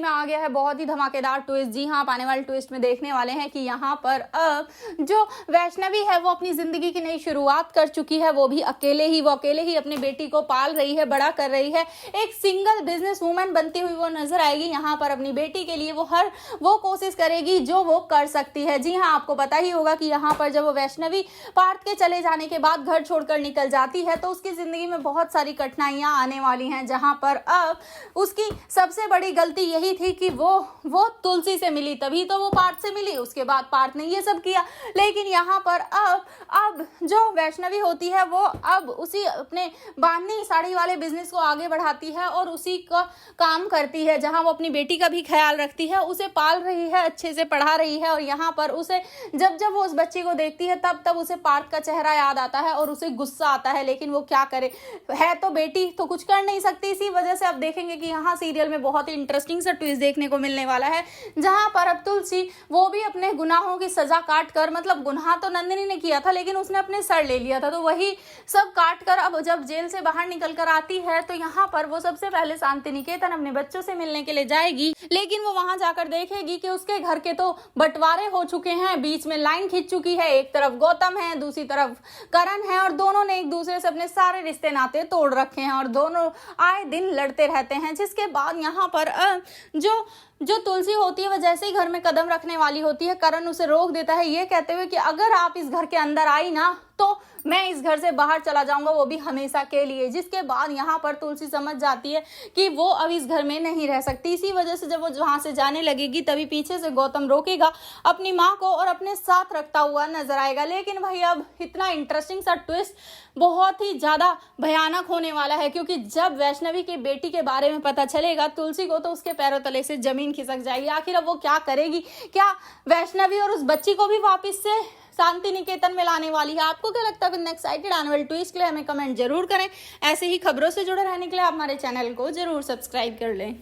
में आ गया है बहुत ही धमाकेदार ट्विस्ट। जी हाँ, आप आने वाले ट्विस्ट में देखने वाले हैं कि यहाँ पर अब जो वैष्णवी है वो अपनी जिंदगी की नई शुरुआत कर चुकी है। वो भी अकेले ही अपनी बेटी को पाल रही है, बड़ा कर रही है। एक सिंगल बिजनेस वूमन बनती हुई वो नजर आएगी। यहाँ पर अपनी बेटी के लिए वो कोशिश करेगी जो वो कर सकती है। जी हाँ, आपको पता ही होगा कि यहाँ पर जब वो वैष्णवी पार्थ के चले जाने के बाद घर छोड़कर निकल जाती है तो उसकी जिंदगी में बहुत सारी कठिनाइयां आने वाली हैं। जहाँ पर अब उसकी सबसे बड़ी गलती यही थी कि वो तुलसी से मिली, तभी तो वो पार्थ से मिली। उसके बाद पार्थ ने ये सब किया। लेकिन यहाँ पर अब जो वैष्णवी होती है वो अब उसी अपने बांधनी साड़ी वाले बिजनेस को आगे बढ़ाती है और उसी का काम करती है, जहाँ वो अपनी बेटी का भी ख्याल रखती है, उसे पाल रही है, अच्छे से पढ़ा रही है। और यहाँ पर उसे जब वो उस बच्ची को देखती है तब उसे पार्थ का चेहरा याद आता है और उसे गुस्सा आता है। लेकिन वो क्या करे, है तो बेटी, तो कुछ कर नहीं सकती। इसी वजह से अब देखेंगे कि यहाँ सीरियल में बहुत ही इंटरेस्टिंग सा ट्विस्ट देखने को मिलने वाला है, जहां पर अब तुलसी वो भी अपने गुनाहों की सजा काट कर, मतलब गुनाह तो नंदिनी ने किया था लेकिन उसने अपने सर ले लिया था, तो वही सब काट कर अब जब जेल से बाहर निकल कर आती है तो यहाँ पर वो सबसे पहले शांति निकेतन अपने बच्चों से मिलने के लिए जाएगी। लेकिन वो वहां जाकर देखेगी कि उसके घर के तो बंटवारे हो चुके हैं, बीच में लाइन खिंच चुकी है। एक तरफ गौतम है, दूसरी तरफ करण है और दोनों ने एक दूसरे से अपने सारे रिश्ते नाते तोड़ रखे हैं और दोनों आए दिन लड़ते रहते हैं। जिसके बाद यहाँ पर जो तुलसी होती है वह जैसे ही घर में कदम रखने वाली होती है, करण उसे रोक देता है ये कहते हुए कि अगर आप इस घर के अंदर आई ना तो मैं इस घर से बाहर चला जाऊंगा, वो भी हमेशा के लिए। जिसके बाद यहाँ पर तुलसी समझ जाती है कि वो अब इस घर में नहीं रह सकती। इसी वजह से जब वो वहां से जाने लगेगी तभी पीछे से गौतम रोकेगा, अपनी माँ को और अपने साथ रखता हुआ नजर आएगा। लेकिन भाई अब इतना इंटरेस्टिंग सा ट्विस्ट बहुत ही ज्यादा भयानक होने वाला है, क्योंकि जब वैष्णवी की बेटी के बारे में पता चलेगा तुलसी को तो उसके पैरों तले से जमीन खिसक जाएगी। आखिर अब वो क्या करेगी? क्या वैष्णवी और उस बच्ची को भी वापस से शांति निकेतन में लाने वाली है? आपको क्या लगता है? एक्साइटेड आने वाले ट्विस्ट के लिए हमें कमेंट जरूर करें। ऐसे ही खबरों से जुड़े रहने के लिए आप हमारे चैनल को जरूर सब्सक्राइब कर लें।